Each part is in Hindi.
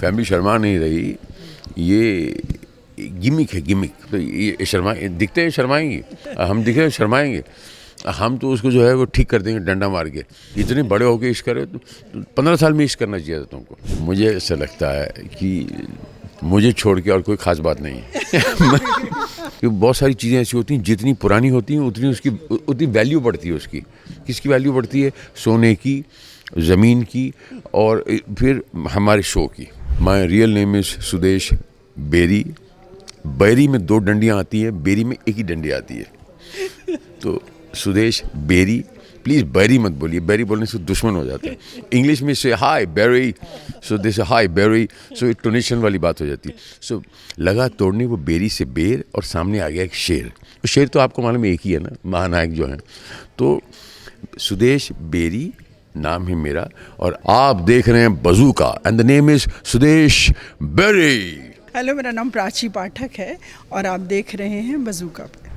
फैमिली शर्मा नहीं रही, ये गिमिक है, गिमिक। तो ये शर्मा दिखते हैं शर्माएंगे, हम दिखे शर्माएंगे, हम तो उसको जो है वो ठीक कर देंगे डंडा मार के। इतने बड़े होके इश्क करे तो 15 साल में इश्क करना चाहिए था तुमको। मुझे ऐसा लगता है कि मुझे छोड़ के और कोई ख़ास बात नहीं है। क्योंकि बहुत सारी चीज़ें ऐसी होती हैं, जितनी पुरानी होती हैं उतनी वैल्यू बढ़ती है उसकी। किसकी वैल्यू बढ़ती है? सोने की, ज़मीन की, और फिर हमारे शो की। My real name is Sudesh Berry. Berry में 2 डंडियाँ आती हैं, बेरी में एक ही डंडी आती है। तो सुदेश बेरी, प्लीज़ बैरी मत बोलिए, बैरी बोलने से दुश्मन हो जाते हैं। इंग्लिश में से हाय बैरी, सो दिस हाय बैरी, सो एक टोनेशन वाली बात हो जाती है। सो लगा तोड़ने वो बेरी से बेर, और सामने आ गया एक शेर। तो शेर तो आपको मालूम है एक ही है ना, महानायक जो है। तो सुदेश बेरी नाम है मेरा, और आप देख रहे हैं bazooka, and the name is Sudesh Berry. Hello, मेरा नाम प्राची पाठक है और आप देख रहे हैं बज़ूका पे।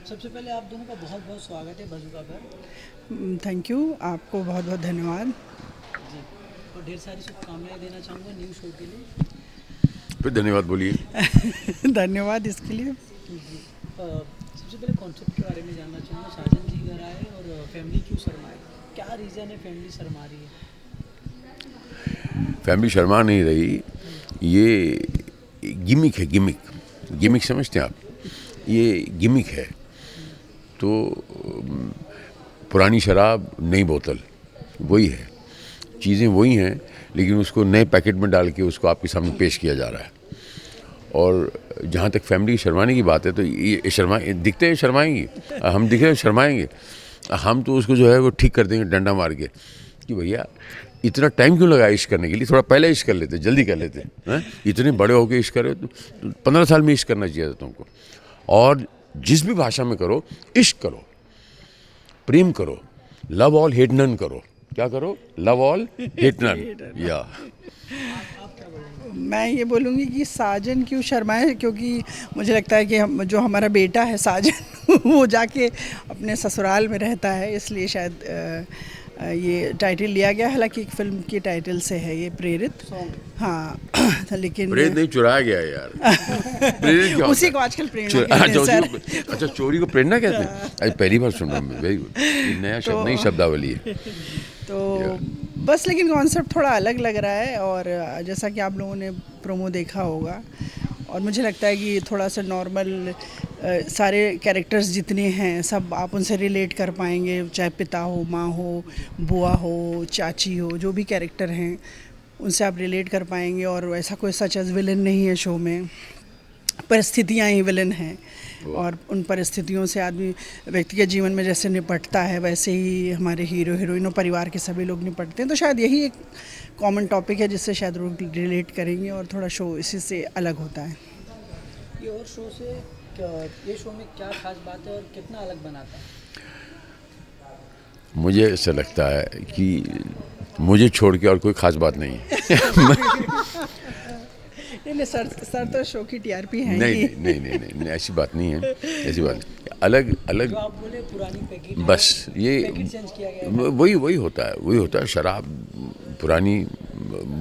सबसे पहले आप दोनों का बहुत बहुत स्वागत है बज़ूका पर। थैंक यू, आपको बहुत बहुत धन्यवाद जी, और ढेर सारी शुभकामनाएं देना चाहूँगा न्यू शो के लिए। फिर धन्यवाद बोलिए। धन्यवाद इसके लिए। जी, सबसे पहले कॉन्सेप्ट के बारे में जानना चाहूँगा। साजन जी घर आए और फैमिली क्यों शर्माए, क्या रीज़न है फैमिली शर्मा रही है? फैमिली शर्मा नहीं रही, ये गिमिक है, गिमिक समझते हैं आप? ये गिमिक है। तो पुरानी शराब नई बोतल वही है, चीज़ें वही हैं, लेकिन उसको नए पैकेट में डाल के उसको आपके सामने पेश किया जा रहा है। और जहाँ तक फैमिली शर्माने की बात है, तो ये दिखते हैं शर्माएंगे, हम दिखे शर्माएंगे, हम तो उसको जो है वो ठीक कर देंगे डंडा मार के कि भैया इतना टाइम क्यों लगा इश्क करने के लिए, थोड़ा पहले इश्क कर लेते, जल्दी कर लेते हैं। इतने बड़े होके इश्क करे तो 15 साल में इश्क करना चाहिए था तुमको। और जिस भी भाषा में करो, इश्क करो, प्रेम करो, लव ऑल हेट नन करो। क्या करो? Love all hate none. या मैं ये बोलूँगी कि साजन क्यों शर्माए, क्योंकि मुझे लगता है कि जो हमारा बेटा है साजन वो जाके अपने ससुराल में रहता है, इसलिए शायद ये टाइटल लिया गया। हालांकि एक फिल्म के टाइटल से है ये प्रेरित। हाँ लेकिन प्रेरित नहीं, चुराया गया है यार। प्रेरित क्या उसी होता को है? आजकल प्रेरणा कहते हैं सर। अच्छा, चोरी को प्रेरणा कहते हैं? आज पहली बार सुन रहा हूँ मैं। वेरी गुड, ये नया शब्द, नई शब्दावली है। तो बस, लेकिन कॉन्सेप्ट थोड़ा अलग लग रहा है, और जैसा कि आप लोगों ने प्रोमो देखा होगा, और मुझे लगता है कि थोड़ा सा नॉर्मल सारे कैरेक्टर्स जितने हैं सब आप उनसे रिलेट कर पाएंगे, चाहे पिता हो, माँ हो, बुआ हो, चाची हो, जो भी कैरेक्टर हैं उनसे आप रिलेट कर पाएंगे। और ऐसा कोई सच एज विलन नहीं है शो में, परिस्थितियाँ ही विलन हैं, और उन परिस्थितियों से आदमी व्यक्ति के जीवन में जैसे निपटता है वैसे ही हमारे हीरो हीरोइन और परिवार के सभी लोग निपटते हैं। तो शायद यही एक कॉमन टॉपिक है जिससे शायद लोग रिलेट करेंगे, और थोड़ा शो इसी से अलग होता है। ये और शो से ये शो में क्या खास बात है और कितना अलग बनाता है? मुझे ऐसा लगता है कि मुझे छोड़ के और कोई ख़ास बात नहीं है। नहीं, सर तो शो की टीआरपी है नहीं, नहीं नहीं नहीं नहीं, ऐसी बात नहीं है, ऐसी बात अलग अलग। जो आप बोले पुरानी पैकेट, बस ये चेंज किया गया है। वही होता है, शराब पुरानी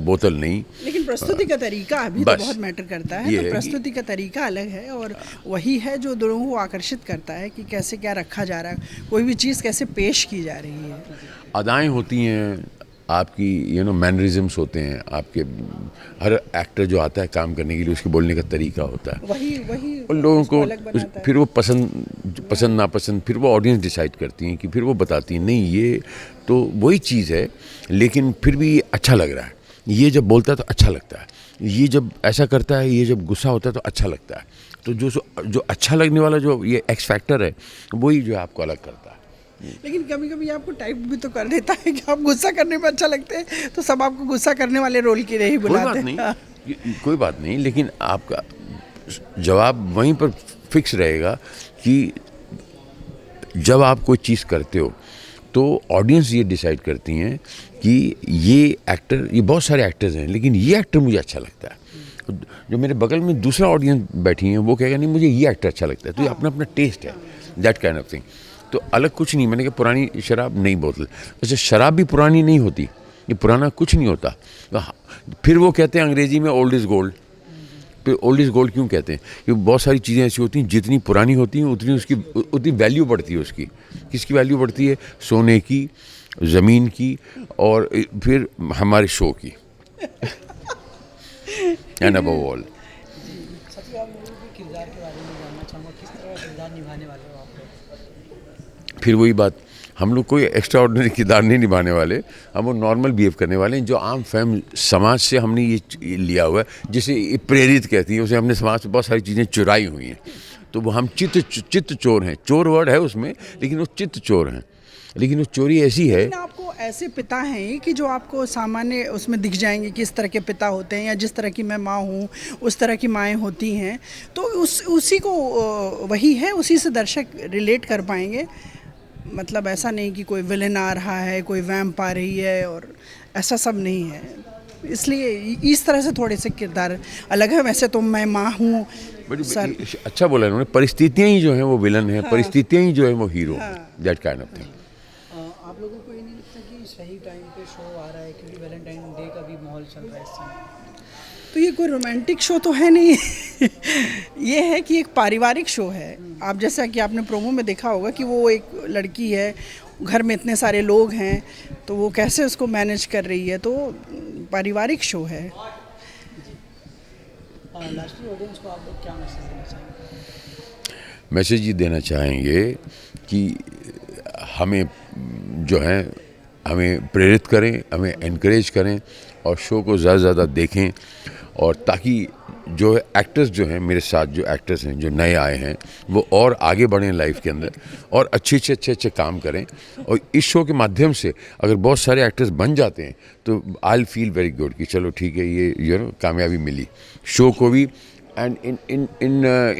बोतल नहीं। लेकिन प्रस्तुति का तरीका अभी तो बस बहुत मैटर करता है। ये तो प्रस्तुति का तरीका अलग है, और वही है जो लोगों को आकर्षित करता है कि कैसे क्या रखा जा रहा है, कोई भी चीज़ कैसे पेश की जा रही है। अदाएँ होती हैं आपकी, मैनरिज्म्स होते हैं आपके। हर एक्टर जो आता है काम करने के लिए, उसके बोलने का तरीका होता है। वही उन लोगों को अलग बनाता है। फिर वो पसंद नापसंद फिर वो ऑडियंस डिसाइड करती हैं, कि फिर वो बताती हैं नहीं ये तो वही चीज़ है, लेकिन फिर भी अच्छा लग रहा है। ये जब बोलता है तो अच्छा लगता है, ये जब ऐसा करता है, ये जब गुस्सा होता है तो अच्छा लगता है। तो जो अच्छा लगने वाला जो ये एक्स फैक्टर है, वही जो है आपको अलग करता है। लेकिन कभी कभी आपको टाइप भी तो कर देता है कि आप गुस्सा करने में अच्छा लगते हैं, तो सब आपको गुस्सा करने वाले रोल के लिए ही बुलाते हैं। कोई बात नहीं, लेकिन आपका जवाब वहीं पर फिक्स रहेगा कि जब आप कोई चीज़ करते हो तो ऑडियंस ये डिसाइड करती हैं कि ये एक्टर, ये बहुत सारे एक्टर्स हैं लेकिन ये एक्टर मुझे अच्छा लगता है। जो मेरे बगल में दूसरा ऑडियंस बैठी है वो कहेगा नहीं मुझे ये एक्टर अच्छा लगता है। तो ये अपना अपना टेस्ट है, दैट काइंड ऑफ थिंग। तो अलग कुछ नहीं, मैंने कहा पुरानी शराब नई बोतल। वैसे शराब भी पुरानी नहीं होती, ये पुराना कुछ नहीं होता। फिर वो कहते हैं अंग्रेज़ी में ओल्ड इज़ गोल्ड। फिर ओल्ड इज़ गोल्ड क्यों कहते हैं? क्योंकि बहुत सारी चीज़ें ऐसी होती हैं जितनी पुरानी होती हैं उतनी वैल्यू बढ़ती है उसकी। किसकी वैल्यू बढ़ती है? सोने की, ज़मीन की और फिर हमारे शो की। And above all. सच में आप लोगों के किरदार के बारे में जानना चाहूँगा, किस तरह का किरदार निभाने वाले हो आप लोग? फिर वही बात, हम लोग कोई एक्स्ट्रा ऑर्डिनरी किरदार नहीं निभाने वाले, हम वो नॉर्मल बिहेव करने वाले हैं जो आम फैम समाज से हमने ये लिया हुआ है। जिसे ये प्रेरित कहती है, उसे हमने समाज से बहुत सारी चीज़ें चुराई हुई हैं। तो वो हम चित्त चोर हैं। चोर वर्ड है उसमें, लेकिन वो चित्त चोर हैं। लेकिन वो चोरी ऐसी है। लेकिन आपको ऐसे पिता हैं कि जो आपको सामान्य उसमें दिख जाएंगे कि इस तरह के पिता होते हैं, या जिस तरह की मैं माँ हूँ उस तरह की माएँ होती हैं, तो उसी को वही है, उसी से दर्शक रिलेट कर पाएंगे। मतलब ऐसा नहीं कि कोई विलेन आ रहा है, कोई वैम्प आ रही है, और ऐसा सब नहीं है। इसलिए इस तरह से थोड़े से किरदार अलग है। वैसे तो मैं माँ हूँ सर। अच्छा बोला इन्होंने, परिस्थितियाँ ही जो हैं वो विलन है, परिस्थितियाँ ही जो है वो hero, that kind of thing. आप लोगों को ये नहीं लगता कि सही टाइम पे शो आ रहा है, क्योंकि वैलेंटाइन डे का भी माहौल चल रहा है इस समय? तो ये कोई रोमांटिक शो तो है नहीं। ये है कि एक पारिवारिक शो है। आप जैसा कि आपने प्रोमो में देखा होगा कि वो एक लड़की है, घर में इतने सारे लोग हैं, तो वो कैसे उसको मैनेज कर रही है। तो पारिवारिक शो है। लास्टली ऑडियंस को आप लोग क्या मैसेज देना चाहेंगे? मैसेज ये देना चाहेंगे कि हमें जो है हमें प्रेरित करें, हमें एनकरेज करें और शो को ज़्यादा से ज़्यादा देखें। और ताकि जो एक्टर्स जो हैं मेरे साथ, जो एक्टर्स हैं जो नए आए हैं, वो और आगे बढ़ें लाइफ के अंदर और अच्छे काम करें। और इस शो के माध्यम से अगर बहुत सारे एक्टर्स बन जाते हैं तो I will feel very good कि चलो ठीक है, ये कामयाबी मिली शो को भी, एंड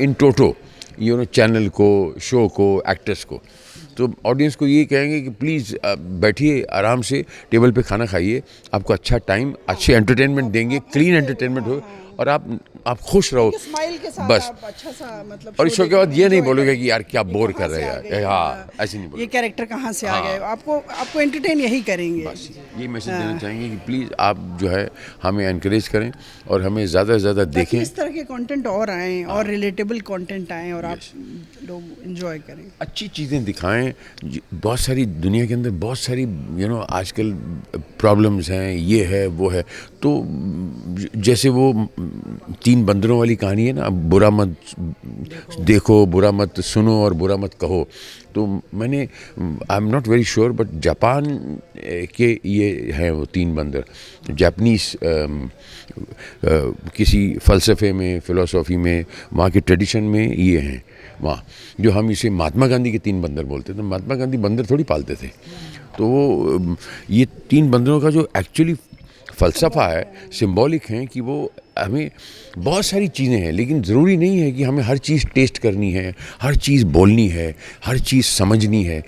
इन टोटो चैनल को, शो को, एक्टर्स को। तो ऑडियंस को ये कहेंगे कि प्लीज़ बैठिए आराम से, टेबल पे खाना खाइए, आपको अच्छा टाइम, अच्छे एंटरटेनमेंट देंगे, क्लीन एंटरटेनमेंट हो और आप खुश रहो स्माइल के साथ बस। आप अच्छा सा मतलब और इस शो के बाद ये नहीं enjoy बोलोगे करें कि यार क्या बोर कहाँ कर से रहे आ हैं गए, यार। हाँ, ऐसे नहीं ये बोलोगे। कैरेक्टर कहाँ से आ हाँ। गए। आपको एंटरटेन यही करेंगे। बस ये मैसेज देना चाहेंगे कि प्लीज़ आप जो है हमें एनकरेज करें और हमें ज़्यादा से ज़्यादा ताकि देखें। इस तरह के कंटेंट और आएँ और रिलेटेबल कंटेंट आएँ और आप लोग एंजॉय करें। अच्छी चीज़ें दिखाएं। बहुत सारी दुनिया के अंदर बहुत सारी आजकल प्रॉब्लम्स हैं, ये है वो है। तो जैसे वो 3 बंदरों वाली कहानी है ना, बुरा मत देखो, बुरा मत सुनो और बुरा मत कहो। तो मैंने, I am not very sure, but Japan के ये हैं वो 3 बंदर। जापानीज किसी फ़लसफ़े में, फ़िलॉसफ़ी में, वहाँ के ट्रेडिशन में ये हैं वहाँ, जो हम इसे महात्मा गांधी के 3 बंदर बोलते थे। तो महात्मा गांधी बंदर थोड़ी पालते थे। तो वो ये 3 बंदरों का जो एक्चुअली फ़लसफ़ा है, सिंबॉलिक हैं कि वो हमें बहुत सारी चीज़ें हैं, लेकिन ज़रूरी नहीं है कि हमें हर चीज़ टेस्ट करनी है, हर चीज़ बोलनी है, हर चीज़ समझनी है।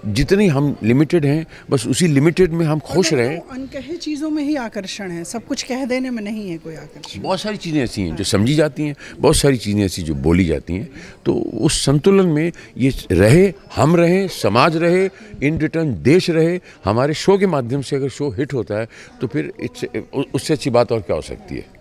जितने हम लिमिटेड हैं बस उसी लिमिटेड में हम खुश रहें। अनकहे चीज़ों में ही आकर्षण है, सब कुछ कह देने में नहीं है कोई आकर्षण। बहुत सारी चीज़ें ऐसी हैं जो समझी जाती हैं, बहुत सारी चीज़ें ऐसी जो बोली जाती हैं। तो उस संतुलन में ये रहे, हम रहें, समाज रहे, इन रिटर्न देश रहे। हमारे शो के माध्यम से अगर शो हिट होता है तो फिर उससे अच्छी बात और क्या हो सकती है।